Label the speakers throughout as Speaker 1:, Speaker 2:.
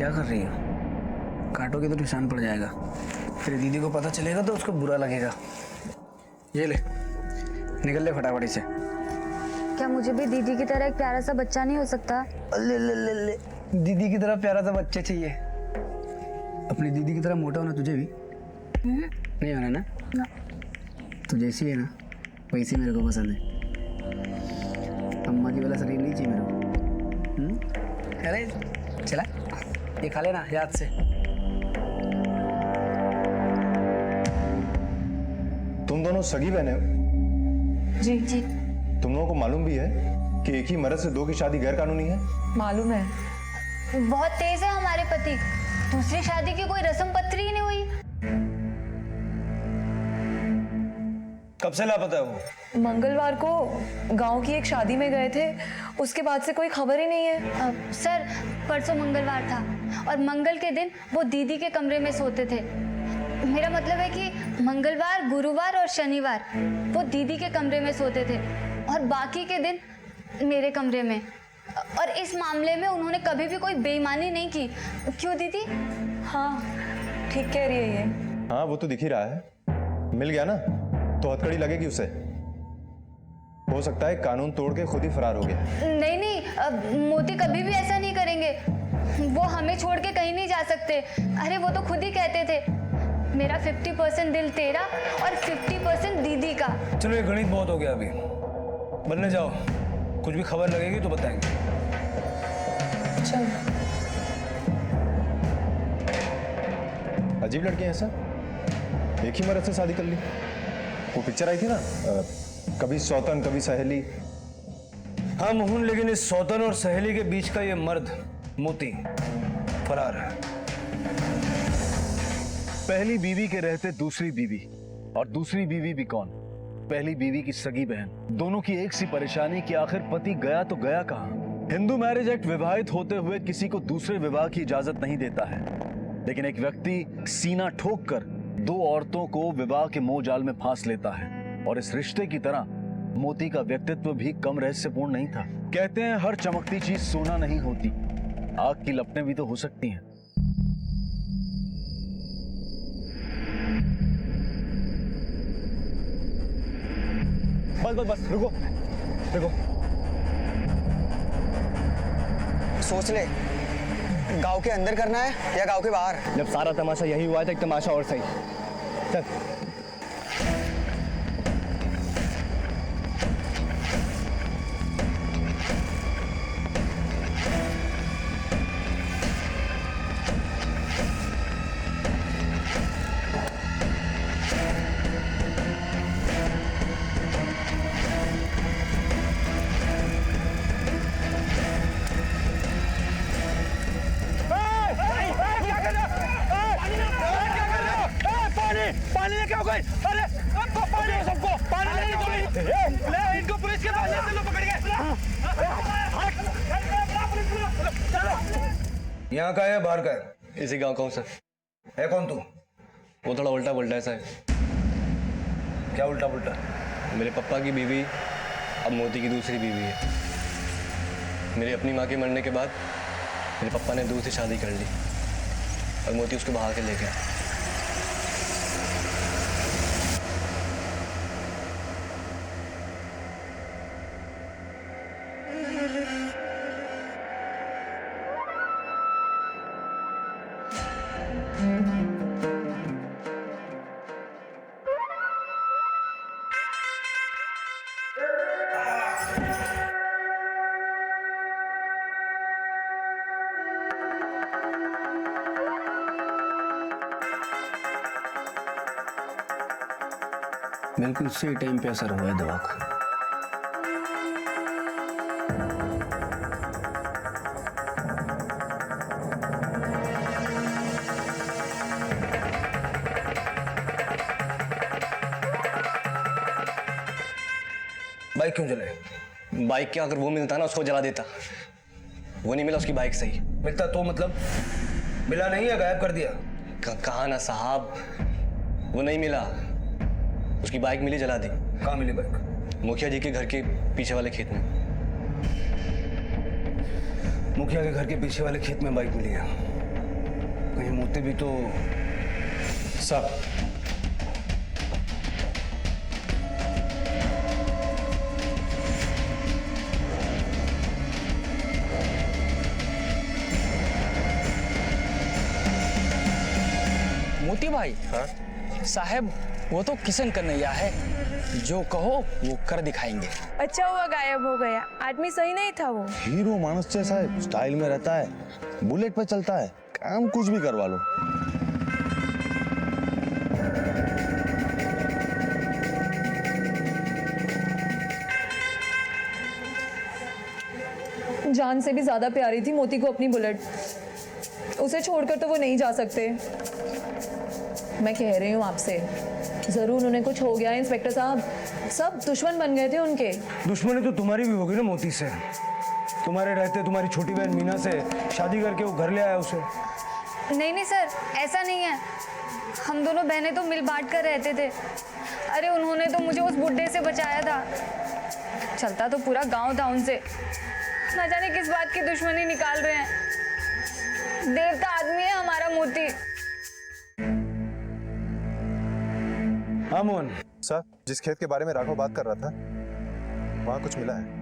Speaker 1: क्या कर रही हो? काटोगे तो निशान पड़ जाएगा, फिर दीदी को पता चलेगा तो उसको बुरा लगेगा। ये ले, निकल ले फटाफट से।
Speaker 2: क्या मुझे भी दीदी की तरह एक प्यारा सा बच्चा नहीं हो सकता?
Speaker 1: ले ले ले ले, दीदी की तरह प्यारा सा बच्चा चाहिए। अपनी दीदी की तरह मोटा होना तुझे भी नहीं होना ना? तू जैसी है ना वैसी मेरे को पसंद है। अम्मा की वाला शरीर नहीं चाहिए मेरे को। अरे चला, ये खा लेना याद से।
Speaker 3: तुम दोनों सगी बहने हो?
Speaker 4: जी
Speaker 2: जी
Speaker 3: तुम लोगों को मालूम भी है कि एक ही मर्द से दो की शादी गैर कानूनी है?
Speaker 4: मालूम है।
Speaker 2: बहुत तेज है हमारे पति, दूसरी शादी की कोई रस्म पत्री ही नहीं हुई।
Speaker 5: कब से लापता है वो?
Speaker 4: मंगलवार को गांव की एक शादी में गए थे, उसके बाद से कोई खबर ही नहीं है।
Speaker 2: सर परसों मंगलवार था और मंगल के दिन वो दीदी के कमरे में सोते थे। मेरा मतलब है कि मंगलवार, गुरुवार और शनिवार वो दीदी के कमरे में सोते थे और बाकी के दिन मेरे कमरे में। और इस मामले में उन्होंने कभी भी कोई बेईमानी नहीं की। क्यों दीदी?
Speaker 4: हाँ ठीक कह रही है ये।
Speaker 3: हाँ वो तो दिख ही रहा है। मिल गया ना तो हथकड़ी लगेगी उसे। हो सकता है कानून तोड़ के खुद ही फरार हो गया।
Speaker 2: नहीं नहीं, मोती कभी भी ऐसा नहीं करेंगे। वो हमें छोड़ के कहीं नहीं जा सकते। अरे वो तो खुद ही कहते थे मेरा 50% दिल तेरा और 50% दीदी का।
Speaker 1: चलो ये गणित बहुत हो गया, अभी बनने जाओ। कुछ भी खबर लगेगी तो बताएंगे।
Speaker 4: चल
Speaker 3: अजीब लड़के हैं सर, एक ही मर्द से शादी कर ली। वो पिक्चर आई थी ना, कभी सौतन कभी सहेली।
Speaker 1: हाँ मोहन, लेकिन इस सौतन और सहेली के बीच का ये मर्द मोती फरार है।
Speaker 6: पहली बीवी के रहते दूसरी बीवी, और दूसरी बीवी भी कौन? पहली बीवी की सगी बहन। दोनों की एक सी परेशानी कि आखिर पति गया तो गया कहां। हिंदू मैरिज एक्ट विवाहित होते हुए किसी को दूसरे विवाह की इजाजत नहीं देता है, लेकिन एक व्यक्ति सीना ठोक कर दो औरतों को विवाह के मोह जाल में फांस लेता है। और इस रिश्ते की तरह मोती का व्यक्तित्व भी कम रहस्यपूर्ण नहीं था। कहते हैं हर चमकती चीज सोना नहीं होती, आग की लपटें भी तो हो सकती हैं।
Speaker 3: बस बस बस रुको रुको।
Speaker 7: सोच ले, गांव के अंदर करना है या गांव के बाहर?
Speaker 8: जब सारा तमाशा यही हुआ था, एक तमाशा और सही। चल
Speaker 5: पानी लेके आओ कोई। अरे पानी दो सबको, पानी ले इनको पुलिस के पास ले चलो पकड़ के। चलो।
Speaker 1: यहाँ का है बाहर का है?
Speaker 8: इसी गांव का हूँ सर।
Speaker 1: है कौन तू?
Speaker 8: वो थोड़ा उल्टा पुल्टा है सर।
Speaker 1: क्या उल्टा पुल्टा?
Speaker 8: मेरे पापा की बीवी अब मोती की दूसरी बीवी है। मेरी अपनी माँ के मरने के बाद मेरे पापा ने दूसरी शादी कर ली और मोती उसको बाहर के ले गया।
Speaker 1: बिल्कुल सही टाइम पे असर हुआ है दवा का। बाइक क्यों जलाई?
Speaker 8: बाइक क्या, अगर वो मिलता ना उसको जला देता। वो नहीं मिला, उसकी बाइक सही।
Speaker 1: मिलता तो मतलब मिला नहीं या गायब कर दिया?
Speaker 8: कहा ना साहब, वो नहीं मिला, उसकी बाइक मिली, जला दी।
Speaker 1: कहाँ मिली बाइक?
Speaker 8: मुखिया जी के घर के पीछे वाले खेत में।
Speaker 1: मुखिया के घर के पीछे वाले खेत में बाइक मिली है। कहीं मोती भी तो।
Speaker 3: सब
Speaker 9: मोती भाई।
Speaker 3: हाँ?
Speaker 9: साहब वो तो किशन कन्हैया है, जो कहो वो कर दिखाएंगे।
Speaker 4: अच्छा हुआ गायब हो गया, आदमी सही नहीं था वो।
Speaker 6: हीरो मानस जैसा है, स्टाइल में रहता है, बुलेट पे चलता है, काम कुछ भी करवा लो।
Speaker 4: जान से भी ज्यादा प्यारी थी मोती को अपनी बुलेट, उसे छोड़कर तो वो नहीं जा सकते। मैं कह रही हूँ आपसे, जरूर उन्हें कुछ हो गया है इंस्पेक्टर साहब, सब दुश्मन बन गए थे उनके।
Speaker 1: दुश्मनी तो तुम्हारी भी होगी ना मोती से। तुम्हारे रहते तुम्हारी छोटी बहन मीना से शादी करके वो घर ले आया उसे।
Speaker 2: नहीं नहीं सर, ऐसा नहीं है। हम दोनों बहनें तो मिल बांट कर रहते थे। अरे उन्होंने तो मुझे उस बुड्ढे से बचाया था। चलता तो पूरा गांव था उनसे। ना जाने किस बात की दुश्मनी निकाल रहे हैं। देवता आदमी है हमारा मोती।
Speaker 1: हाँ मोहन।
Speaker 3: सर, जिस खेत के बारे में राघव बात कर रहा था, वहां कुछ मिला है।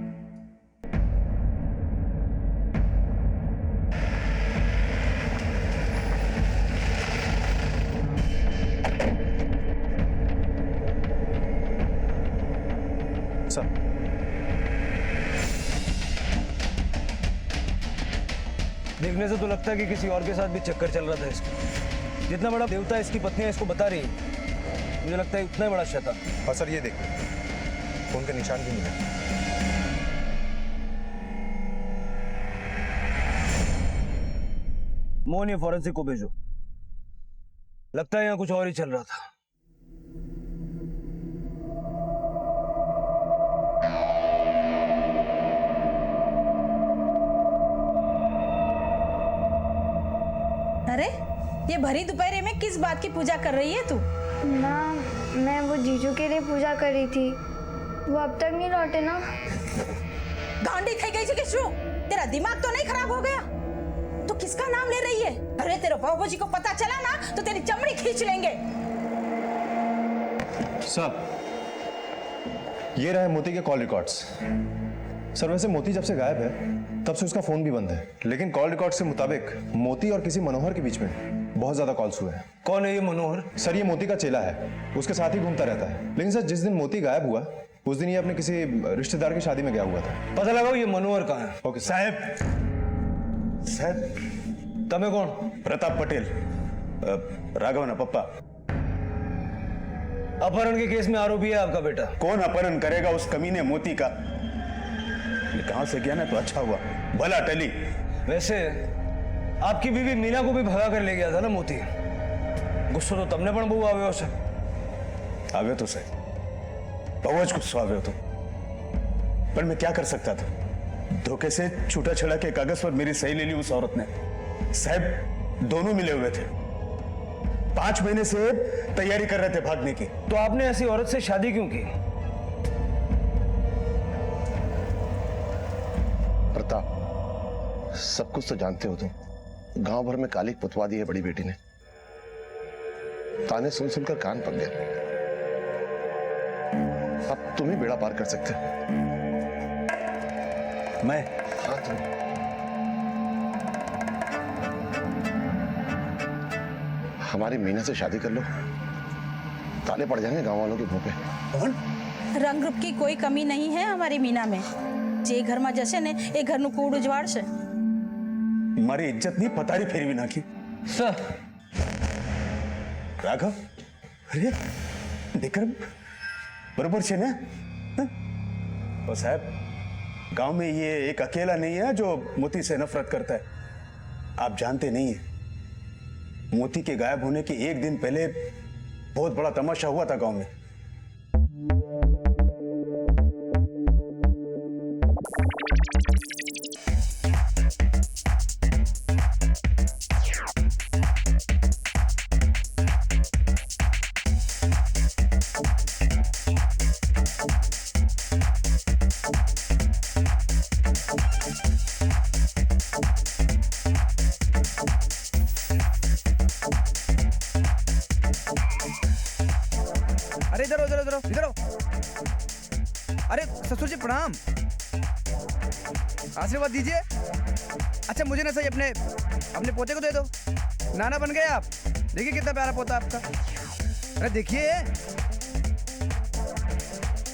Speaker 3: सर,
Speaker 1: देखने से तो लगता है कि किसी और के साथ भी चक्कर चल रहा था इसका। जितना बड़ा देवता इसकी पत्नियां इसको बता रही, मुझे लगता है उतना ही बड़ा शैतान।
Speaker 3: और सर ये देखिए, खून के निशान भी मिले।
Speaker 1: मोहन, ये फॉरेंसिक को भेजो। लगता है यहाँ कुछ और ही चल रहा था।
Speaker 10: अरे ये भरी दोपहर में किस बात की पूजा कर रही है तू?
Speaker 2: माँ, मैं वो जीजू के लिए पूजा कर रही थी। वो अब तक नहीं लौटे ना।
Speaker 10: गांडी खाई गई थी किसू? तेरा दिमाग तो नहीं खराब हो गया? तो किसका नाम ले रही है? अरे तेरे बाबूजी को पता चला ना तो तेरी चमड़ी खींच लेंगे।
Speaker 3: सर, ये रहे मोती के कॉल रिकॉर्ड्स। सर, वैसे मोती जब से गायब है तब से उसका फोन भी बंद है, लेकिन कॉल रिकॉर्ड्स के मुताबिक मोती और किसी मनोहर के बीच में बहुत ज्यादा कॉल्स हुए हैं।
Speaker 1: कौन है ये मनोहर?
Speaker 3: सर, ये मोती का चेला है, उसके साथ ही घूमता रहता है। लेकिन सर, जिस दिन मोती गायब हुआ उस दिन ये अपने किसी रिश्तेदार की शादी में गया हुआ था।
Speaker 1: पता लगाओ ये मनोहर कहाँ है।
Speaker 3: ओके
Speaker 6: साहब,
Speaker 1: तमें कौन?
Speaker 6: प्रताप पटेल, राघवन पप्पा।
Speaker 1: अपहरण के केस में आरोपी है आपका बेटा।
Speaker 6: कौन अपहरण करेगा उस कमीने मोती का? ये कहां से गया ना तो अच्छा हुआ, भला टली।
Speaker 1: वैसे आपकी बीवी मीना को भी भगा कर ले गया था ना मोती। गुस्सा तो तमने पण बहु आव्यो छे।
Speaker 6: आव्यो तो सही, बहुत गुस्सा आव्यो तो, पर मैं क्या कर सकता था? धोखे से छूटा छड़ा के कागज पर मेरी सही ले ली उस औरत ने। साहब, दोनों मिले हुए थे, 5 महीने से तैयारी कर रहे थे भागने की।
Speaker 1: तो आपने ऐसी औरत से शादी क्यों की?
Speaker 11: प्रताप, सब कुछ तो जानते हो तुम। गांव भर में कालिक पुतवा दी है बड़ी बेटी ने। ताने सुन सुनकर कान पक गए। अब तुम ही बेड़ा पार कर सकते हो।
Speaker 6: मैं?
Speaker 11: हाँ, तुम। हमारी मीना से शादी कर लो, ताले पड़ जाएंगे गांव वालों के मुंह पे।
Speaker 10: रंग रूप की कोई कमी नहीं है हमारी मीना में। जे घर में जैसे ने एक घर नु कूड़ उजवाड़ से
Speaker 6: मारी इज्जत नहीं पतारी फेरवी नाखी।
Speaker 1: सर,
Speaker 6: राघव, अरे विक्रम बरोबर छे ना? और साहब, गांव में ये एक अकेला नहीं है जो मोती से नफरत करता है। आप जानते नहीं है, मोती के गायब होने के एक दिन पहले बहुत बड़ा तमाशा हुआ था गांव में।
Speaker 1: ससुर जी प्रणाम, आशीर्वाद दीजिए। अच्छा मुझे ना सही अपने पोते को दे दो, नाना बन गए आप। देखिए कितना प्यारा पोता आपका। अरे देखिए,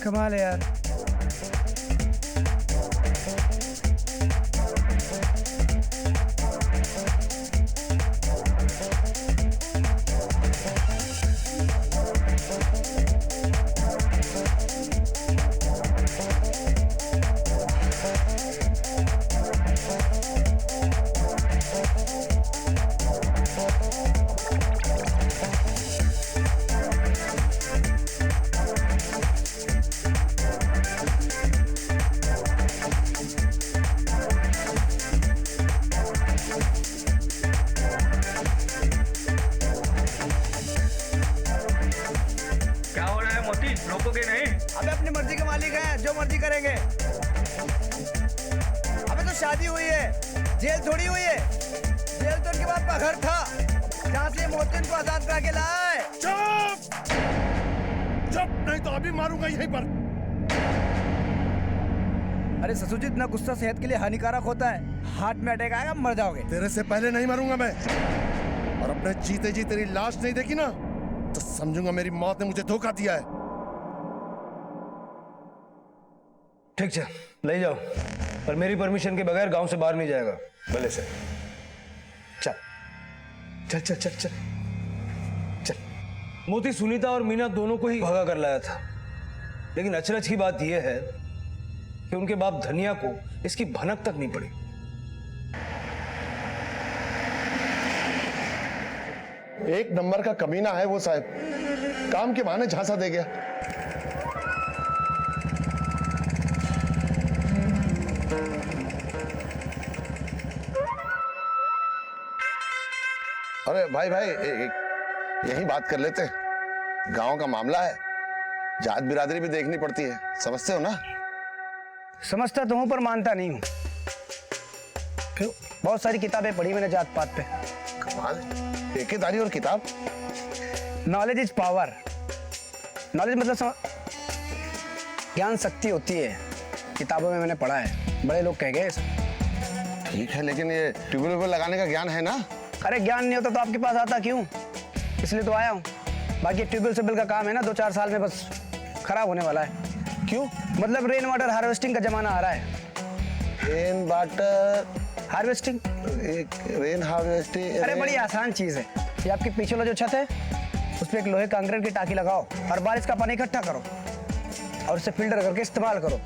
Speaker 1: कमाल है यार।
Speaker 5: रोकोगे नहीं?
Speaker 1: अबे अपनी मर्जी के मालिक हैं, जो मर्जी करेंगे। अबे तो शादी हुई है, जेल थोड़ी हुई है। जेल तो उनके बाप का घर था, जहाँ से मोहसिन को आजाद करा के लाए।
Speaker 11: चुप! चुप, नहीं तो अभी मारूंगा यहीं पर।
Speaker 1: अरे ससुर जी, इतना गुस्सा सेहत के लिए हानिकारक होता है। हार्ट में अटैक आएगा, मर जाओगे।
Speaker 11: तेरे से पहले नहीं मरूंगा मैं। और अपने जीते जी तेरी लाश नहीं देखी ना, तो समझूंगा मेरी मौत ने मुझे धोखा दिया है।
Speaker 1: ठीक है, ले जाओ, पर मेरी परमिशन के बगैर गांव से बाहर नहीं जाएगा।
Speaker 3: भले से।
Speaker 1: चल चल चल चल चल चल। मोती सुनीता और मीना दोनों को ही भगा कर लाया था, लेकिन अचरज की बात यह है कि उनके बाप धनिया को इसकी भनक तक नहीं पड़ी।
Speaker 11: एक नंबर का कमीना है वो साहब, काम के बहाने झांसा दे गया। अरे भाई भाई, यही बात कर लेते हैं। गांव का मामला है, जात बिरादरी भी देखनी पड़ती है, समझते हो ना?
Speaker 1: समझता तो हूं, पर मानता नहीं हूं। क्यों? बहुत सारी किताबें पढ़ी मैंने जात पात पे।
Speaker 11: कमाल, ठेकेदारी और किताब।
Speaker 1: Knowledge is power. नॉलेज मतलब ज्ञान शक्ति होती है। किताबों में मैंने पढ़ा है, बड़े लोग कह गए।
Speaker 11: ठीक है, लेकिन ये ट्यूबवेल लगाने का ज्ञान है ना?
Speaker 1: अरे ज्ञान नहीं होता तो आपके पास आता क्यों? इसलिए तो आया हूँ। बाकी ट्यूबवेल से बिल का काम है ना, 2-4 साल में बस खराब होने वाला है। क्यों? मतलब रेन वाटर हार्वेस्टिंग का जमाना आ रहा है।
Speaker 11: Rain water
Speaker 1: harvesting?
Speaker 11: Rain harvesting?
Speaker 1: अरे बड़ी आसान चीज है। ये आपके पीछे वाला जो छत है, उस पर एक लोहे कंक्रीट की टाकी लगाओ और बारिश का पानी इकट्ठा करो और उसे फिल्टर करके इस्तेमाल करो।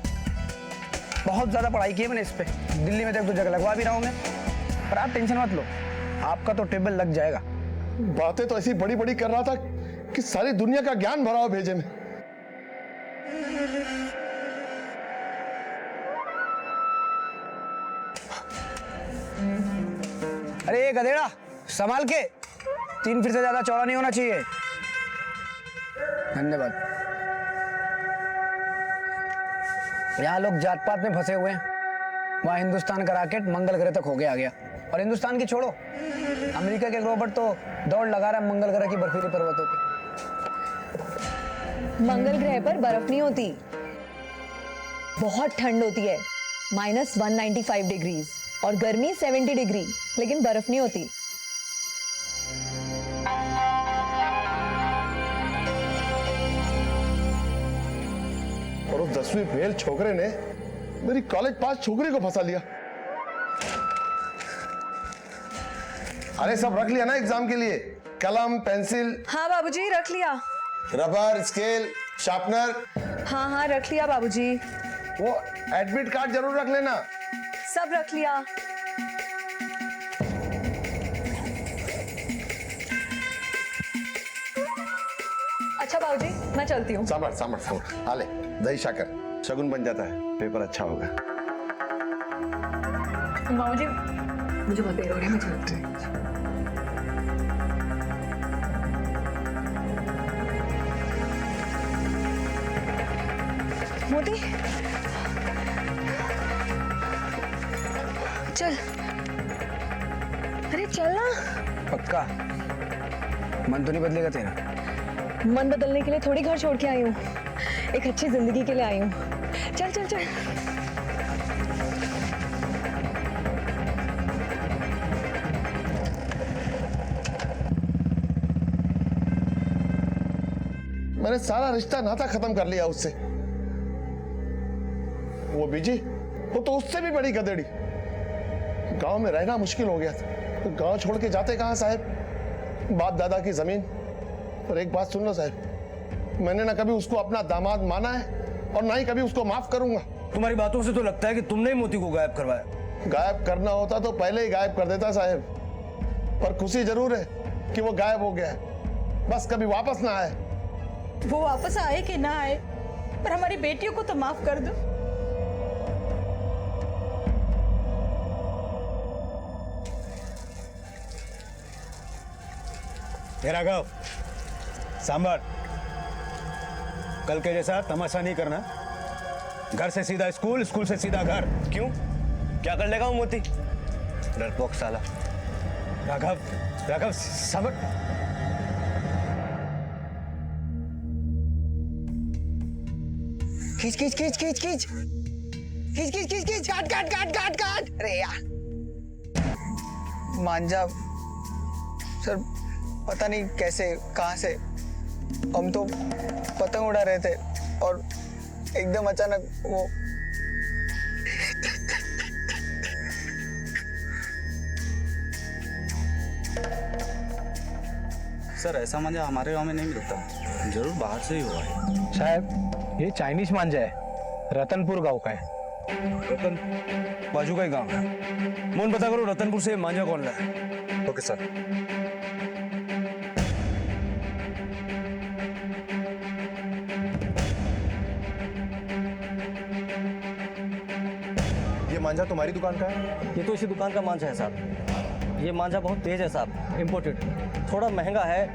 Speaker 1: बहुत ज्यादा पढ़ाई की है मैंने इस पे। दिल्ली में तो 1-2 जगह लगवा भी रहा हूँ मैं। पर आप टेंशन मत लो, आपका तो टेबल लग जाएगा।
Speaker 11: बातें तो ऐसी बड़ी बड़ी कर रहा था कि सारी दुनिया का ज्ञान भरा हो भेजे में।
Speaker 1: अरे ये गधेड़ा, संभाल के। 3 फीट से ज्यादा चौड़ा नहीं होना चाहिए। धन्यवाद। यहाँ लोग जात पात में फंसे हुए हैं। वहाँ हिंदुस्तान का रॉकेट मंगल ग्रह तक हो गया आ गया। और हिंदुस्तान की छोड़ो, अमेरिका के रोबोट तो दौड़ लगा रहा है मंगल ग्रह की बर्फीली पर्वतों पे।
Speaker 4: मंगल ग्रह पर बर्फ नहीं होती, बहुत ठंड होती है, -195 डिग्रीज, और गर्मी 70 डिग्री, लेकिन बर्फ नहीं होती।
Speaker 11: और उस 10वीं फेल छोकरे ने मेरी कॉलेज पास छोकरी को फंसा लिया। अरे सब रख लिया ना एग्जाम के लिए? कलम, पेंसिल?
Speaker 4: हाँ बाबूजी, रख लिया।
Speaker 11: Rubber, scale, sharpener?
Speaker 4: हाँ हाँ रख लिया बाबूजी।
Speaker 11: वो एडमिट कार्ड जरूर रख लेना।
Speaker 4: सब रख लिया। अच्छा बाबूजी, मैं चलती हूँ।
Speaker 11: सामर सामर सामर, हाले दही शाकर, शगुन बन जाता है, पेपर अच्छा होगा।
Speaker 4: बाबूजी मुझे बहुत देर हो रही है, मैं चलती हूँ। मोती चल, अरे चल ना।
Speaker 1: पक्का? मन तो नहीं बदलेगा तेरा?
Speaker 4: मन बदलने के लिए थोड़ी घर छोड़ के आई हूँ, एक अच्छी जिंदगी के लिए आई हूँ। चल चल चल।
Speaker 11: मैंने सारा रिश्ता नाता खत्म कर लिया उससे। वो बीजी, वो तो उससे भी बड़ी गधेड़ी। गांव में रहना मुश्किल हो गया था तो गांव छोड़ के जाते कहां साहब? बाप दादा की जमीन। और एक बात सुन लो साहब, मैंने ना कभी उसको अपना दामाद माना है और ना ही कभी उसको माफ करूंगा।
Speaker 1: तुम्हारी बातों से तो लगता है कि तुमने ही मोती को गायब करवाया।
Speaker 11: गायब करना होता तो पहले ही गायब कर देता साहब, पर खुशी जरूर है कि वो गायब हो गया है, बस कभी वापस ना आए।
Speaker 10: वो वापस आए कि ना आए, पर हमारी बेटियों को तो माफ कर दो।
Speaker 6: राघव, सांभर, कल के जैसा तमाशा नहीं करना। घर से सीधा स्कूल, स्कूल से सीधा घर।
Speaker 8: क्यों? क्या कर लेगा वो मोती? डरपोक साला।
Speaker 6: राघव, राघव, सांभर।
Speaker 7: खींच खींच खींच खींच खींच खींच खींच खींच खींच काट काट काट काट काट। अरे यार मांझा सर, पता नहीं कैसे कहां से हम तो पतंग उड़ा रहे थे और एकदम अचानक वो
Speaker 9: सर ऐसा मांझा हमारे गांव में नहीं मिलता, जरूर बाहर से ही हुआ है।
Speaker 1: साहब ये चाइनीज मांझा है, रतनपुर गांव का है।
Speaker 8: रतन बाजू का ही गांव है। मोहन पता करो रतनपुर से मांझा कौन लाया। Okay sir.
Speaker 3: ये मांझा तुम्हारी दुकान का है?
Speaker 12: ये तो इसी दुकान का मांझा है साहब। ये मांझा बहुत तेज है साहब, इम्पोर्टेड, थोड़ा महंगा है,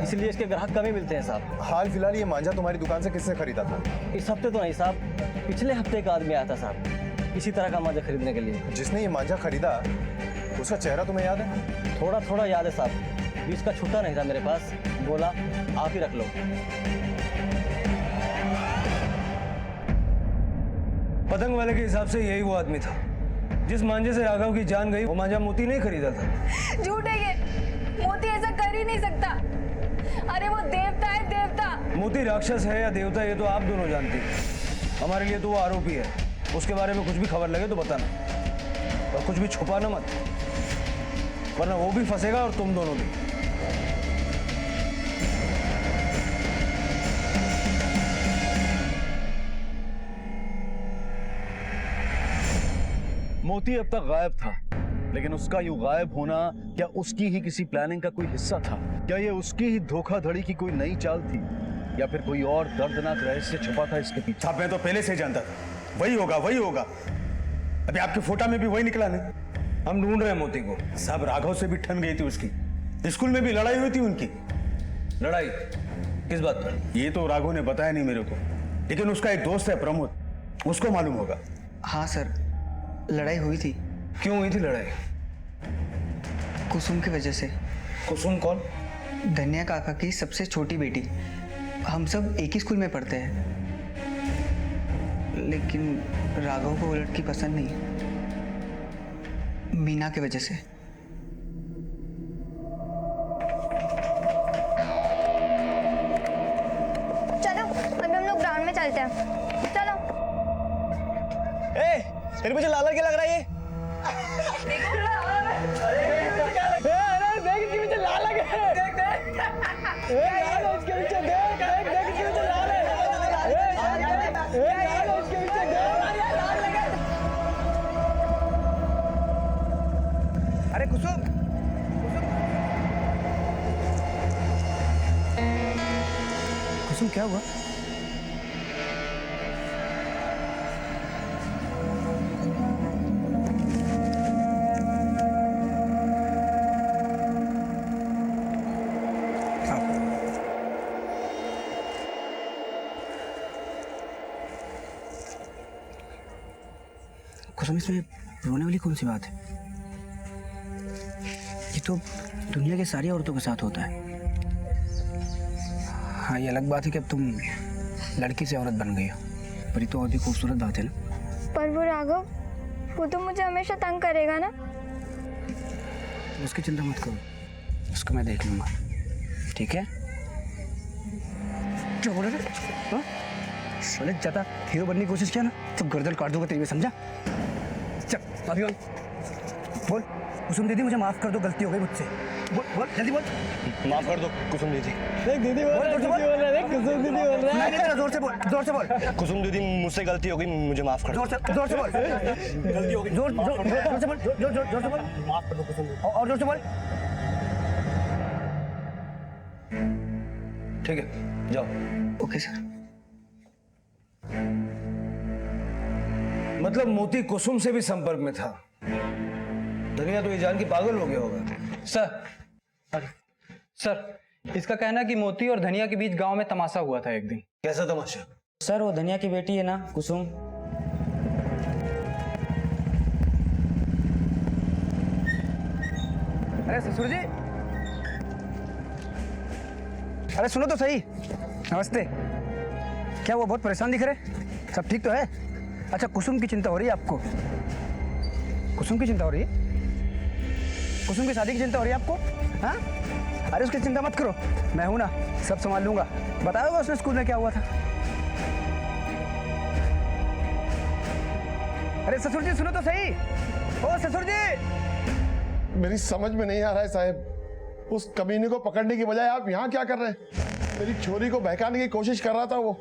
Speaker 12: इसलिए इसके ग्राहक कम ही मिलते हैं साहब।
Speaker 3: हाल फिलहाल ये मांझा तुम्हारी दुकान से किसने खरीदा था?
Speaker 12: इस हफ्ते तो नहीं साहब, पिछले हफ्ते एक आदमी आया था साहब इसी तरह का मांझा खरीदने के लिए।
Speaker 3: जिसने ये मांझा खरीदा उसका चेहरा तुम्हें याद है?
Speaker 12: थोड़ा थोड़ा याद है साहब, बीच का छुट्टा नहीं था मेरे पास, बोला आप ही रख लो।
Speaker 8: पतंग वाले के हिसाब से यही वो आदमी था जिस मांझे से राघव की जान गई। वो मांझा मोती नहीं खरीदा था।
Speaker 2: झूठ है ये, मोती ऐसा कर ही नहीं सकता। अरे वो देवता है, देवता।
Speaker 8: मोती राक्षस है या देवता ये तो आप दोनों जानती हैं। हमारे लिए तो वो आरोपी है। उसके बारे में कुछ भी खबर लगे तो बताना, और कुछ भी छुपाना मत, वरना वो भी फंसेगा और तुम दोनों भी।
Speaker 6: मोती अब तक गायब था, लेकिन उसका यूं गायब होना क्या उसकी ही किसी प्लानिंग का कोई हिस्सा था? क्या ये उसकी ही धोखाधड़ी की कोई नई चाल थी, या फिर कोई और दर्दनाक रहस्य छुपा था इसके पीछे?
Speaker 1: साहब मैं तो पहले से ही जानता था वही होगा, वही होगा। अभी आपके फोटा में भी वही निकला नहीं।
Speaker 8: हम ढूंढ रहे हैं मोती को।
Speaker 1: साहब राघव से भी ठन गई थी उसकी, स्कूल में भी लड़ाई हुई थी उनकी।
Speaker 8: लड़ाई किस बात पर?
Speaker 1: ये तो राघव ने बताया नहीं मेरे को, लेकिन उसका एक दोस्त है प्रमोद, उसको मालूम होगा।
Speaker 7: हाँ सर, लड़ाई हुई थी।
Speaker 8: क्यों हुई थी लड़ाई?
Speaker 7: कुसुम की वजह से।
Speaker 8: कुसुम कौन?
Speaker 7: धन्या काका की सबसे छोटी बेटी। हम सब एक ही स्कूल में पढ़ते हैं, लेकिन राघव को वो लड़की पसंद नहीं, मीना की वजह से।
Speaker 2: चलो अभी हम लोग ग्राउंड में चलते हैं, चलो।
Speaker 12: तेरे मुझे लाल क्या लग रहा है ये? देख इसके पीछे लाल लगे। देख देख लाल इसके पीछे, देख देख देख इसके पीछे लाल है। लाल इसके पीछे, देख लाल लगे।
Speaker 7: अरे कुसुम,
Speaker 1: कुसुम क्या हुआ? कुसुम इसमें रोने वाली कौन सी बात है? ये तो दुनिया की सारी औरतों के साथ होता है। हाँ ये अलग बात है कि अब तुम लड़की से औरत बन गई हो, पर ये तो और भी खूबसूरत बात है ना।
Speaker 2: पर वो राघव, वो तो मुझे हमेशा तंग करेगा ना।
Speaker 1: तो उसकी चिंता मत करो, उसको मैं देख लूंगा, ठीक है? क्या बोल रहे थे? हाँ? साले ज्यादा हीरो बनने की कोशिश किया ना तो गर्दन काट दूंगा तेरी में, समझा? चल अभी बोल। कुसुम दीदी मुझे माफ कर दो, गलती हो गई मुझसे। बोल बोल जल्दी बोल।
Speaker 3: माफ कर दो कुसुम दीदी।
Speaker 12: देख दीदी बोल रहा है, दीदी बोल रहा है, कुसुम दीदी बोल रहा है।
Speaker 1: नहीं, जोर से बोल, जोर से बोल।
Speaker 3: कुसुम दीदी मुझसे गलती हो गई, मुझे माफ कर दो।
Speaker 1: जोर से बोल।
Speaker 3: गलती हो गई।
Speaker 1: जोर से बोल, जोर से बोल।
Speaker 3: माफ कर दो कुसुम दीदी।
Speaker 1: और जोर से बोल।
Speaker 8: ठीक है, जाओ।
Speaker 1: Okay sir.
Speaker 8: मतलब मोती कुसुम से भी संपर्क में था। धनिया तो ये जान की पागल हो गया होगा।
Speaker 9: सर, इसका कहना है कि मोती और धनिया के बीच गांव में तमाशा हुआ था एक दिन।
Speaker 8: कैसा तमाशा?
Speaker 1: सर वो धनिया की बेटी है ना कुसुम, अरे ससुर जी, अरे सुनो तो सही। नमस्ते। क्या वो बहुत परेशान दिख रहे? सब ठीक तो है? अच्छा, कुसुम की चिंता हो रही है आपको? कुसुम की चिंता हो रही है? कुसुम की शादी की चिंता हो रही है आपको? हाँ? अरे उसकी चिंता मत करो, मैं हूं ना, सब संभाल लूंगा। बताओगे उसने स्कूल में क्या हुआ था? अरे ससुर जी सुनो तो सही। ओ ससुर जी,
Speaker 11: मेरी समझ में नहीं आ रहा है साहब, उस कमीने को पकड़ने की बजाय आप यहाँ क्या कर रहे हैं? मेरी छोरी को बहकाने की कोशिश कर रहा था वो।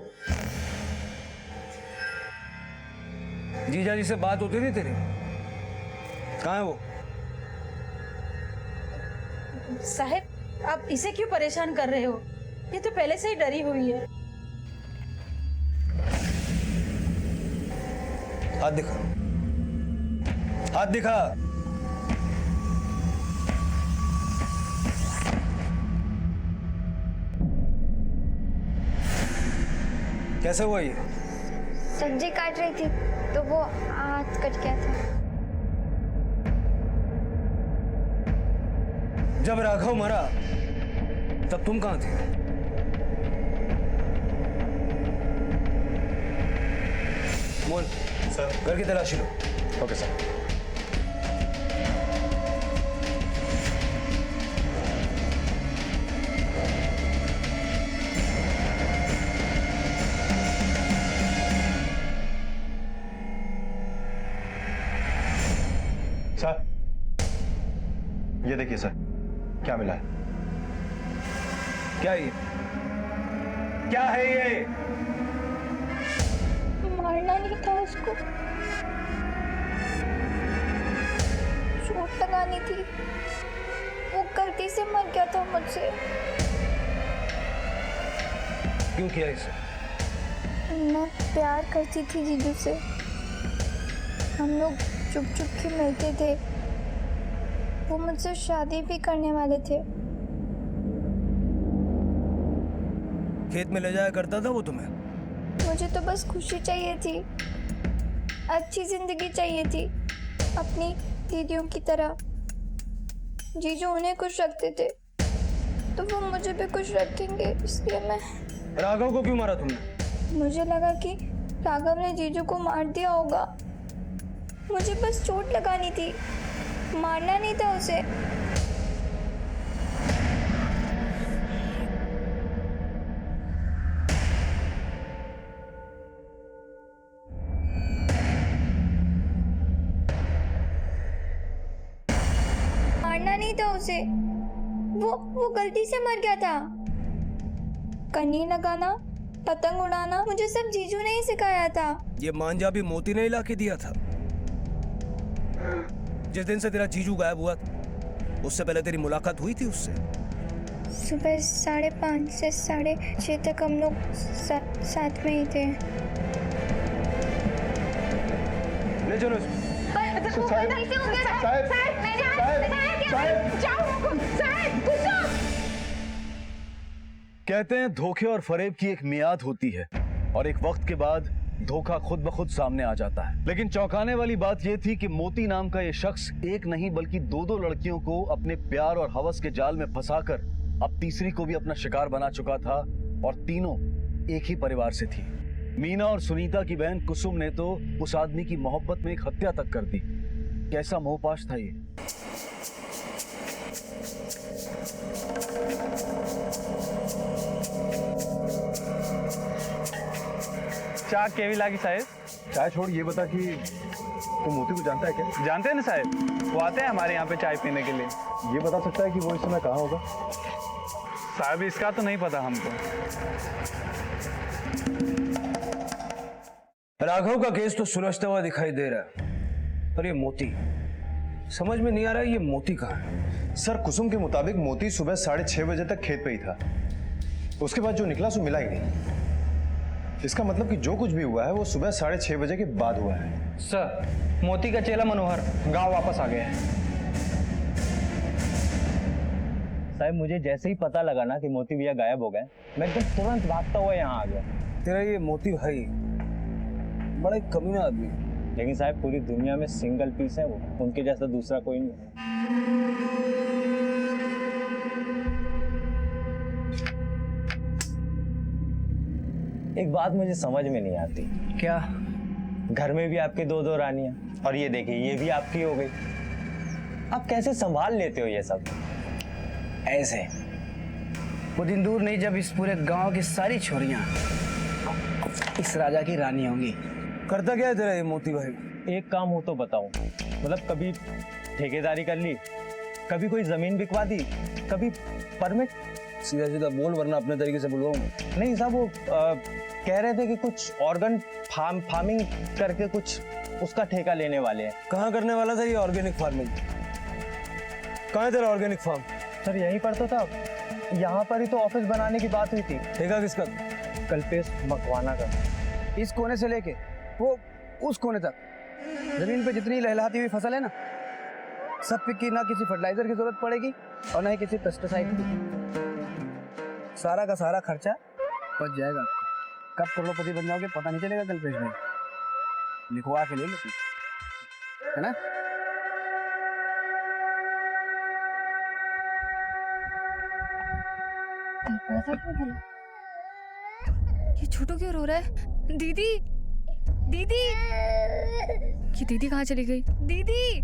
Speaker 8: जीजा जी से बात होती थी तेरी? कहाँ है वो?
Speaker 10: साहब, आप इसे क्यों परेशान कर रहे हो? ये तो पहले से ही डरी हुई है।
Speaker 8: हाथ दिखा, हाथ दिखा। कैसे हुआ ये?
Speaker 2: सब्जी काट रही थी तो वो हाथ कट गया था।
Speaker 8: जब राघव मरा तब तुम कहाँ थे? मोल
Speaker 3: सर।
Speaker 8: घर की तलाशी लो।
Speaker 3: Okay sir. सर, ये देखिए सर, क्या मिला है?
Speaker 8: क्या ये? क्या है ये?
Speaker 2: मारना नहीं था उसको, चोट लगानी थी। वो गलती से मर गया था मुझसे।
Speaker 8: क्यों किया इसे?
Speaker 2: मैं प्यार करती थी जीजू से। हम लोग चुप चुप के मिलते थे। वो मुझसे शादी भी करने वाले थे।
Speaker 8: खेत में ले जाया करता था वो तुम्हें?
Speaker 2: मुझे तो बस खुशी चाहिए थी, अच्छी जिंदगी चाहिए थी, अपनी दीदियों की तरह। जीजू उन्हें खुश रखते थे तो वो मुझे भी खुश रखेंगे, इसलिए मैं।
Speaker 8: राघव को क्यों मारा तुमने?
Speaker 2: मुझे लगा कि राघव ने जीजू को मार दिया होगा। मुझे बस चोट लगानी थी, मारना नहीं था उसे। मारना नहीं था उसे, वो गलती से मर गया था। कन्नी लगाना, पतंग उड़ाना मुझे सब जीजू ने ही सिखाया था।
Speaker 8: ये मांझा भी मोती ने ला के दिया था। जिस दिन से तेरा जीजू गायब हुआ उससे पहले तेरी मुलाकात हुई थी उससे?
Speaker 2: सुबह 5:30 से 6:30 तक हम लोग साथ में ही थे।
Speaker 8: ले चलो
Speaker 6: कहते हैं धोखे और फरेब की एक मियाद होती है और एक वक्त के बाद धोखा खुद ब खुद सामने आ जाता है। लेकिन चौंकाने वाली बात यह थी कि मोती नाम का यह शख्स एक नहीं बल्कि दो लड़कियों को अपने प्यार और हवस के जाल में फंसाकर अब तीसरी को भी अपना शिकार बना चुका था और तीनों एक ही परिवार से थी। मीना और सुनीता की बहन कुसुम ने तो उस आदमी की मोहब्बत में एक हत्या तक कर दी। कैसा मोहपाश था ये।
Speaker 5: चाय केवी लागी साहब।
Speaker 3: चाय छोड़, ये बता कि तू मोती को जानता है क्या?
Speaker 5: जानते हैं ना साहब, वो आते हैं हमारे यहाँ पे चाय पीने के लिए।
Speaker 3: ये बता सकता है कि वो इस समय कहाँ होगा?
Speaker 5: साहब इसका तो नहीं पता हमको।
Speaker 8: राघव का केस तो सुलझता हुआ दिखाई दे रहा है, पर ये मोती समझ में नहीं आ रहा है, ये मोती कहाँ है?
Speaker 3: सर, कुसुम के मुताबिक मोती सुबह 6:30 बजे तक खेत पे ही था। उसके बाद जो निकला सो मिला ही नहीं। इसका मतलब कि जो कुछ भी हुआ है वो सुबह 6:30 बजे के बाद हुआ है।
Speaker 5: सर, मोती का चेला मनोहर गांव वापस आ गया है।
Speaker 12: साहब मुझे जैसे ही पता लगा ना कि मोती भैया गायब हो गए, मैं एकदम तुरंत भागता हुआ यहाँ आ गया।
Speaker 8: तेरा ये मोती भाई बड़ा एक कमीना आदमी,
Speaker 12: लेकिन साहब पूरी दुनिया में सिंगल पीस है वो, उनके जैसा दूसरा कोई नहीं है। एक बात मुझे समझ में नहीं आती।
Speaker 8: क्या?
Speaker 12: घर में भी आपके 2-2 रानियां, और ये देखिए ये भी आपकी हो गई। आप कैसे संभाल लेते हो ये सब?
Speaker 1: ऐसे वो दिन दूर नहीं जब इस पूरे गांव की सारी छोरियां इस राजा की रानी होंगी।
Speaker 8: करता क्या है तेरा ये मोती भाई?
Speaker 12: एक काम हो तो बताओ, मतलब कभी ठेकेदारी कर ली, कभी कोई जमीन बिकवा दी, कभी परमिट।
Speaker 8: सीधा सीधा बोल वरना अपने तरीके से बुलवाऊंगा।
Speaker 12: नहीं साहब, वो कह रहे थे कि कुछ ऑर्गन फार्मिंग करके कुछ उसका ठेका लेने वाले हैं।
Speaker 8: कहाँ करने वाला था ये ऑर्गेनिक फार्मिंग? कहाँ है तेरा ऑर्गेनिक फार्म?
Speaker 12: सर यहीं पर तो था, यहाँ पर ही तो ऑफिस बनाने की बात हुई थी।
Speaker 8: ठेका किसका?
Speaker 12: कल्पेश मकवाना का।
Speaker 1: इस कोने से लेके वो उस कोने तक जमीन पे जितनी लहलहाती हुई फसल है ना, सब पे की ना किसी फर्टिलाइजर की जरूरत पड़ेगी और ना ही किसी पेस्टिसाइड की। सारा का सारा खर्चा बच जाएगा आपका। कब करोड़पति बन जाओगे पता नहीं चलेगा कल्पेश भाई। लिखवा के ले लो, है ना?
Speaker 2: ये छोटू क्यों रो रहा है? दीदी, दीदी, ये दीदी कहाँ चली गई? दीदी,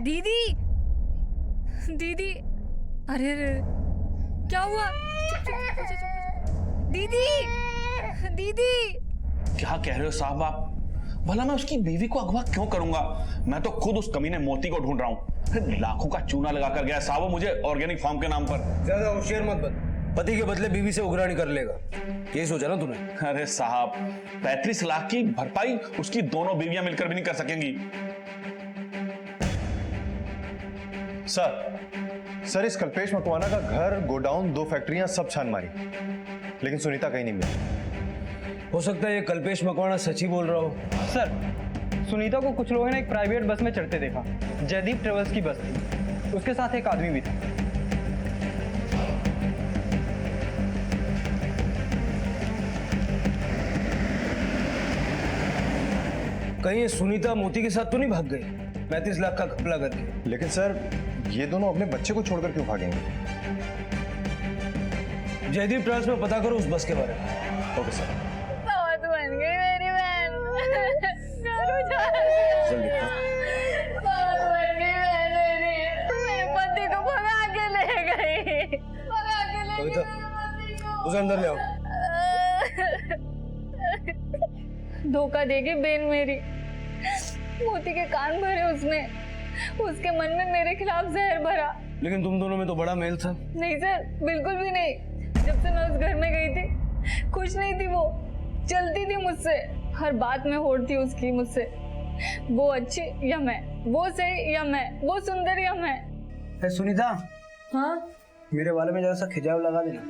Speaker 2: दीदी, दीदी, अरे अरे क्या हुआ? चुप, चुप, चुप, चुप, चुप। दीदी, दीदी।
Speaker 13: क्या कह रहे हो साहब आप? भला मैं उसकी बीवी को अगवा क्यों करूंगा? मैं तो खुद उस कमीने मोती को ढूंढ रहा हूँ। लाखों का चूना लगा कर गया साहब मुझे ऑर्गेनिक फार्म के नाम पर।
Speaker 8: ज्यादा होशियार मत बन, पति के बदले बीवी से उगरानी कर लेगा, ये सोचा ना तूने?
Speaker 13: अरे साहब 35 लाख की भरपाई उसकी दोनों बीवियां मिलकर भी नहीं कर सकेंगी।
Speaker 3: सर इस कल्पेश मकवाना का घर, गोडाउन, 2 फैक्ट्रियां सब छान मारी, लेकिन सुनीता कहीं नहीं मिली।
Speaker 8: हो सकता है ये कल्पेश मकवाना सच ही बोल रहा हो।
Speaker 5: सर, सुनीता को कुछ लोगों ने एक प्राइवेट बस में चढ़ते देखा। जयदीप ट्रेवल्स की बस थी, उसके साथ एक आदमी भी था।
Speaker 8: कहीं ये सुनीता मोती के साथ तो नहीं भाग गई 35 लाख का घपला करके?
Speaker 3: लेकिन सर ये दोनों अपने बच्चे को छोड़कर क्यों भागेंगे?
Speaker 8: जयदीप ट्रांस में पता करो उस बस के बारे में।
Speaker 3: Okay sir.
Speaker 2: बहुत बन गई मेरी बहन।
Speaker 8: जल्दी
Speaker 2: बहुत बन गई बहन मेरी। मेरे पति को भगा के ले गई। भगा के ले गई मेरे पति को।
Speaker 8: उसे अंदर ले आओ।
Speaker 2: धोखा देगी बेन मेरी। मोती के कान भरे उसने, उसके मन में मेरे खिलाफ जहर भरा।
Speaker 8: लेकिन तुम दोनों में तो बड़ा मेल था।
Speaker 2: नहीं सर, बिल्कुल भी नहीं। जब से मैं उस घर में गई थी खुश नहीं थी वो, चलती थी मुझसे, हर बात में होड़ थी उसकी मुझसे। वो अच्छी या मैं, वो सही या मैं, वो सुंदर या मैं।
Speaker 1: सुनीता,
Speaker 4: हाँ
Speaker 1: मेरे बालों में जरा सा खिंचाव लगा देना।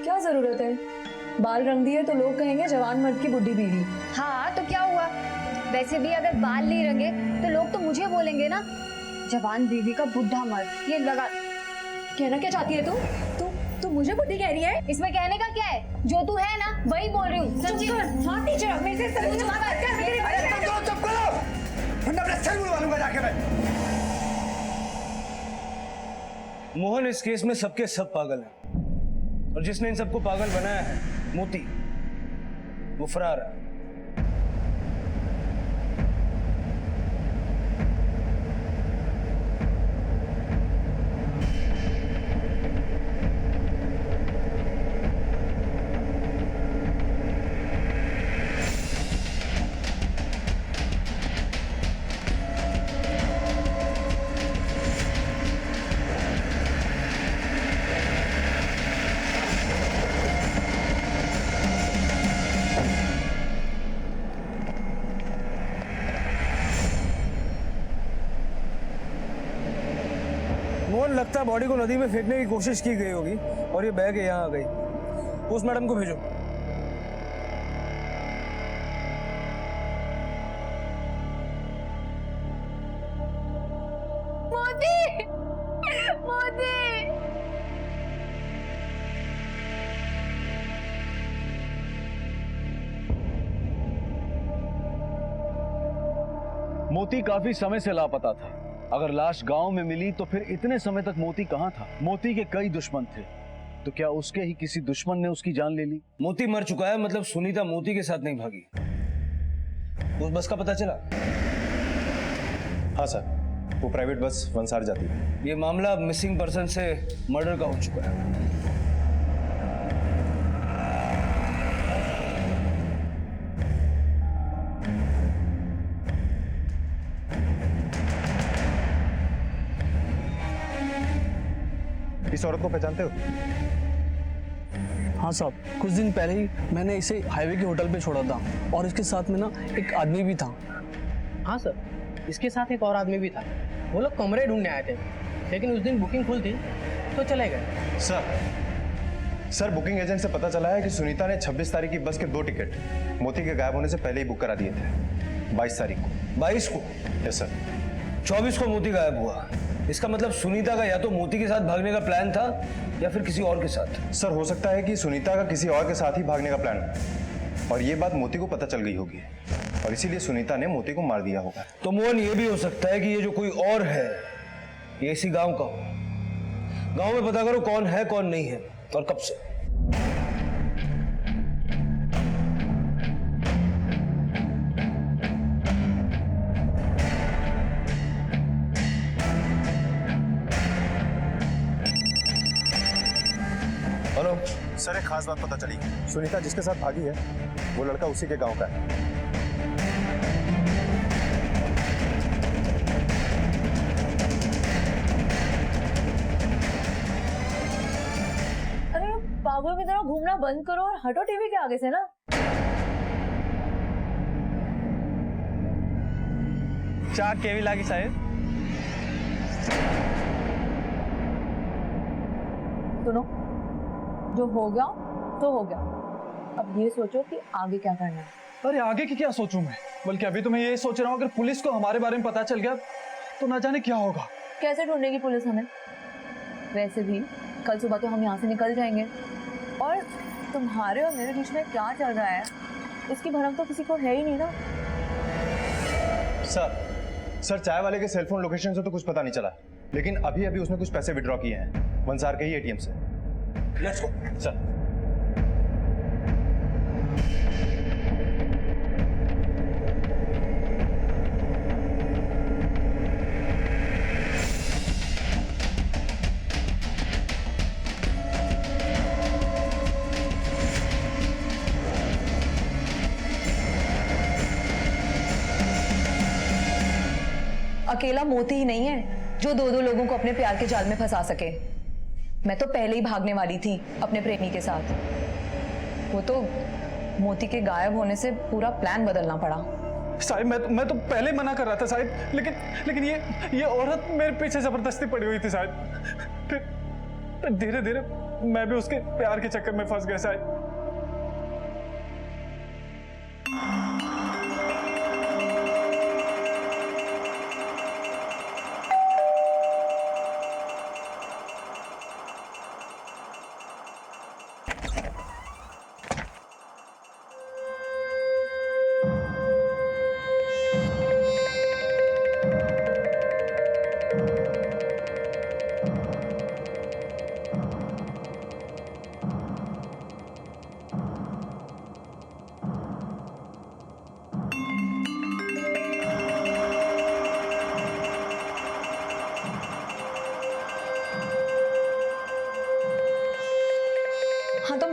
Speaker 4: क्या जरूरत है? बाल रंग दिए तो लोग कहेंगे जवान मर्द की बुढ़ी बीवी।
Speaker 2: हाँ तो क्या हुआ? वैसे भी अगर बाल नहीं रंगे तो लोग तो मुझे बोलेंगे ना, जवान बीवी का बुढ़ा मर्द। ये लगा।
Speaker 4: कहना क्या चाहती है तू? तू मुझे बुढ़ी कह रही है?
Speaker 2: इसमें कहने का क्या है? जो तू है ना वही बोल रही हूँ।
Speaker 4: सच्ची हाँ टीचर, मेरे से सर मुझे बात कर।
Speaker 1: चुप करो, वरना अपने सर मुड़वा लूंगा जाके मैं।
Speaker 8: मोहन इस केस में सबके सब पागल हैं, और जिसने इन सबको पागल बनाया है मोती, वो फरार है। मोहन, लगता है बॉडी को नदी में फेंकने की कोशिश की गई होगी और ये बह के यहाँ आ गई। पोस्टमार्टम को भेजो।
Speaker 2: मोदी, मोदी।
Speaker 6: मोती काफी समय से लापता था। अगर लाश गांव में मिली तो फिर इतने समय तक मोती कहां था? मोती के कई दुश्मन थे, तो क्या उसके ही किसी दुश्मन ने उसकी जान ले ली?
Speaker 8: मोती मर चुका है, मतलब सुनीता मोती के साथ नहीं भागी। उस बस का पता चला?
Speaker 3: हाँ सर, वो प्राइवेट बस वंसार जाती है।
Speaker 8: ये मामला मिसिंग पर्सन से मर्डर का हो चुका है।
Speaker 3: इस औरत को पहचानते हो?
Speaker 1: हाँ साहब, कुछ दिन पहले ही मैंने इसे हाईवे के होटल पे छोड़ा था और इसके साथ में ना एक आदमी भी था।
Speaker 5: हाँ सर, इसके साथ एक और आदमी भी था। वो लोग कमरे ढूंढने आए थे, लेकिन उस दिन बुकिंग फुल थी तो चले गए।
Speaker 3: सर बुकिंग एजेंट से पता चला है कि सुनीता ने 26 तारीख की बस के 2 टिकट मोती के गायब होने से पहले ही बुक करा दिए थे। 22 तारीख को।
Speaker 8: 22 को?
Speaker 3: Yes sir.
Speaker 8: 24 को मोती गायब हुआ। इसका मतलब सुनीता का या तो मोती के साथ भागने का प्लान था या फिर किसी और के साथ।
Speaker 3: सर हो सकता है कि सुनीता का किसी और के साथ ही भागने का प्लान हो और ये बात मोती को पता चल गई होगी और इसीलिए सुनीता ने मोती को मार दिया होगा।
Speaker 8: तो मोहन, ये भी हो सकता है कि ये जो कोई और है ये इसी गांव का हो। गांव में पता करो कौन है कौन नहीं है और कब से। हेलो
Speaker 3: सर, एक खास बात पता चली। सुनीता जिसके साथ भागी है वो लड़का उसी के गांव का है।
Speaker 4: अरे पागलों की तरह घूमना बंद करो और हटो टीवी के आगे से ना।
Speaker 5: चाक केवी लागी साहेब।
Speaker 4: सुनो, जो हो गया तो हो गया। अब ये सोचो कि आगे क्या करना है।
Speaker 5: अरे आगे की क्या सोचूं मैं, बल्कि अभी तो मैं ये सोच रहा हूँ अगर पुलिस को हमारे बारे में पता चल गया तो ना जाने क्या होगा।
Speaker 4: कैसे ढूंढेगी पुलिस हमें? वैसे भी कल सुबह तो हम यहाँ से निकल जाएंगे और तुम्हारे और मेरे बीच में क्या चल रहा है इसकी भनक तो किसी को है ही नहीं ना।
Speaker 3: सर चाय वाले के सेलफोन लोकेशन से तो कुछ पता नहीं चला, लेकिन अभी अभी उसने कुछ पैसे विड्रॉ किए हैं वंसार के ही एटीएम से। Let's go sir.
Speaker 4: अकेला मोती ही नहीं है जो दो लोगों को अपने प्यार के जाल में फंसा सके। मैं तो पहले ही भागने वाली थी अपने प्रेमी के साथ। वो तो मोती के गायब होने से पूरा प्लान बदलना पड़ा।
Speaker 5: साहिब मैं तो पहले मना कर रहा था साहिब, लेकिन ये औरत मेरे पीछे जबरदस्ती पड़ी हुई थी साहिब। फिर धीरे धीरे मैं भी उसके प्यार के चक्कर में फंस गया साहिब।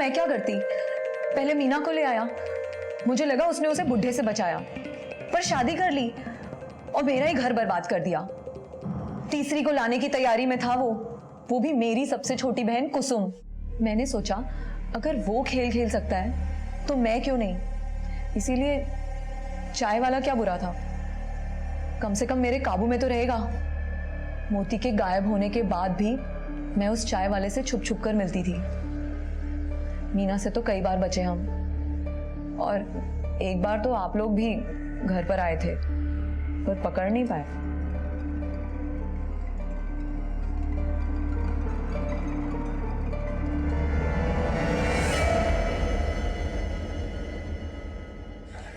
Speaker 4: मैं क्या करती? पहले मीना को ले आया, मुझे लगा उसने उसे बुढ़े से बचाया, पर शादी कर ली और मेरा ही घर बर्बाद कर दिया। तीसरी को लाने की तैयारी में था वो भी मेरी सबसे छोटी बहन कुसुम। मैंने सोचा अगर वो खेल खेल सकता है तो मैं क्यों नहीं, इसीलिए चाय वाला क्या बुरा था, कम से कम मेरे काबू में तो रहेगा। मोती के गायब होने के बाद भी मैं उस चाय वाले से छुप छुप कर मिलती थी। मीना से तो कई बार बचे हम, और एक बार तो आप लोग भी घर पर आए थे, पर पकड़ नहीं पाए।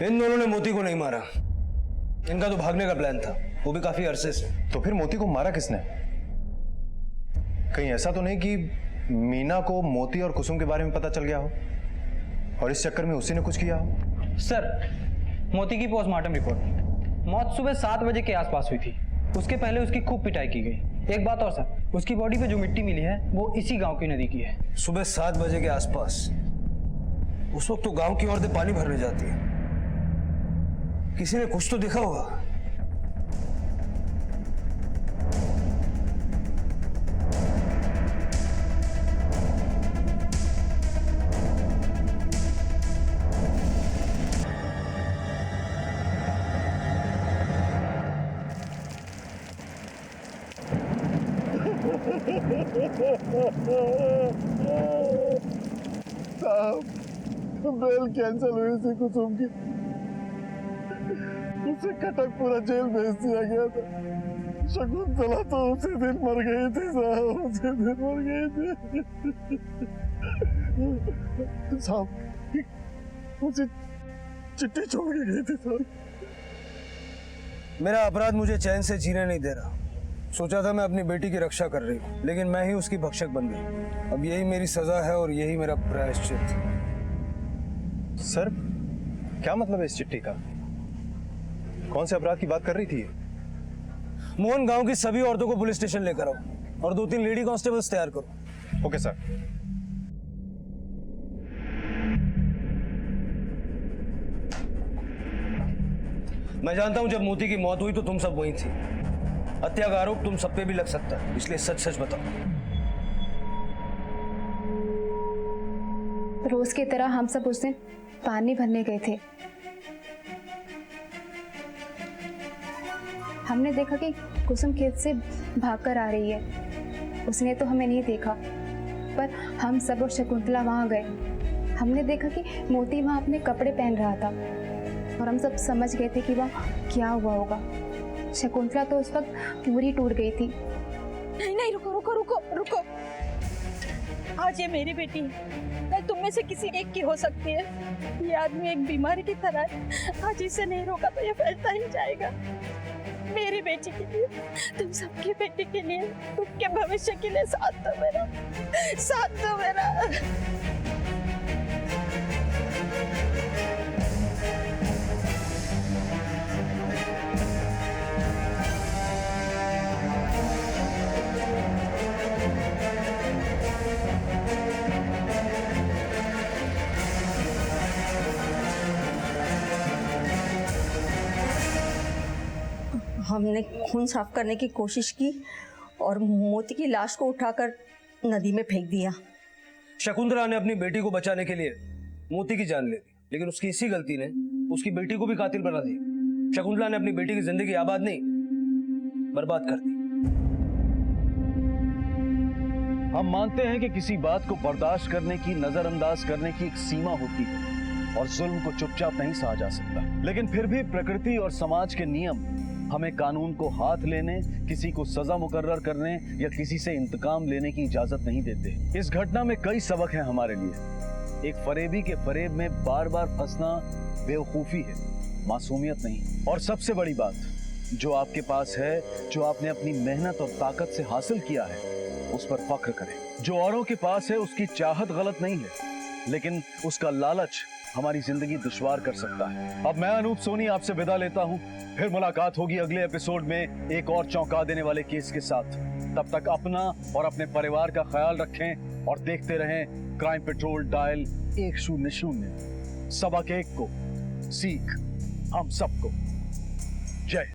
Speaker 8: इन दोनों ने मोती को नहीं मारा, इनका तो भागने का प्लान था, वो भी काफी अरसे से।
Speaker 3: तो फिर मोती को मारा किसने? कहीं ऐसा तो नहीं कि मीना को मोती और कुसुम के बारे में पता चल गया हो और इस चक्कर में उसी ने कुछ किया हो?
Speaker 14: सर, मोती की पोस्टमार्टम रिपोर्ट, मौत सुबह 7 बजे के आसपास हुई थी। उसके पहले उसकी खूब पिटाई की गई। एक बात और सर, उसकी बॉडी पे जो मिट्टी मिली है वो इसी गांव की नदी की है।
Speaker 8: सुबह 7 बजे के आसपास? उस वक्त तो गांव की औरतें पानी भरने जाती है, किसी ने कुछ तो देखा होगा।
Speaker 11: बेल कैंसिल हुई थी कुसुम की, उसे कटक पूरा जेल भेज दिया गया था। शकुंतला तो उसी दिन मर गई थी साहब, उसी दिन मर गई थी साहब, उसे चिट्ठी छोड़ के गई थी साहब।
Speaker 8: मेरा अपराध मुझे चैन से जीने नहीं दे रहा। सोचा था मैं अपनी बेटी की रक्षा कर रही हूँ, लेकिन मैं ही उसकी भक्षक बन गई। अब यही मेरी सजा है और यही मेरा प्रायश्चित।
Speaker 3: सर, क्या मतलब है इस चिट्ठी का? कौन से अपराध की बात कर रही थी?
Speaker 8: मोहन, गांव की सभी औरतों को पुलिस स्टेशन लेकर आओ और 2-3 लेडी कांस्टेबल्स तैयार करो।
Speaker 3: Okay sir.
Speaker 8: मैं जानता हूं जब मोती की मौत हुई तो तुम सब वहीं थी। हत्या का आरोप तुम सब पे भी लग सकता है, इसलिए सच सच बताओ।
Speaker 15: रोज की तरह हम सब उस दिन पानी भरने गए थे। हमने देखा कि कुसुम खेत से भागकर आ रही है। उसने तो हमें नहीं देखा, पर हम सब और शकुंतला वहां गए। हमने देखा कि मोती वहां अपने कपड़े पहन रहा था और हम सब समझ गए थे कि वह क्या हुआ होगा। शकुंतला तो उस वक्त पूरी टूट गई थी।
Speaker 10: नहीं नहीं, रुको रुको रुको रुको। आज ये मेरी बेटी है, कल तुम में से किसी एक की हो सकती है। ये आदमी एक बीमारी की तरह है, आज इसे नहीं रोका तो ये फैलता ही जाएगा। मेरी बेटी के लिए, तुम सबकी बेटी के लिए, उनके भविष्य के लिए साथ दो मेरा, साथ दो मेरा।
Speaker 16: हमने खून साफ करने की कोशिश की और मोती की लाश को उठाकर नदी में फेंक दिया।
Speaker 8: शकुंतला ने अपनी बेटी को बचाने के लिए मोती की जान ले ली, लेकिन उसकी इसी गलती ने उसकी बेटी को भी कातिल बना दिया। शकुंतला ने अपनी बेटी की जिंदगी आबाद नहीं, बर्बाद कर दी।
Speaker 6: हम मानते हैं कि किसी बात को बर्दाश्त करने की, नजरअंदाज करने की एक सीमा होती है और जुल्म को चुपचाप नहीं सहा जा सकता। लेकिन फिर भी प्रकृति और समाज के नियम हमें कानून को हाथ लेने, किसी को सजा मुकर्रर करने या किसी से इंतकाम लेने की इजाजत नहीं देते। इस घटना में कई सबक हैं हमारे लिए। एक फरेबी के फरेब में बार बार फंसना बेवकूफी है, मासूमियत नहीं। और सबसे बड़ी बात, जो आपके पास है, जो आपने अपनी मेहनत और ताकत से हासिल किया है, उस पर फख्र करें। जो औरों के पास है उसकी चाहत गलत नहीं है, लेकिन उसका लालच हमारी जिंदगी दुश्वार कर सकता है। अब मैं अनूप सोनी आपसे विदा लेता हूं। फिर मुलाकात होगी अगले एपिसोड में एक और चौंका देने वाले केस के साथ। तब तक अपना और अपने परिवार का ख्याल रखें और देखते रहें क्राइम पेट्रोल डायल 100 सबक 1 को सीख हम सबको। जय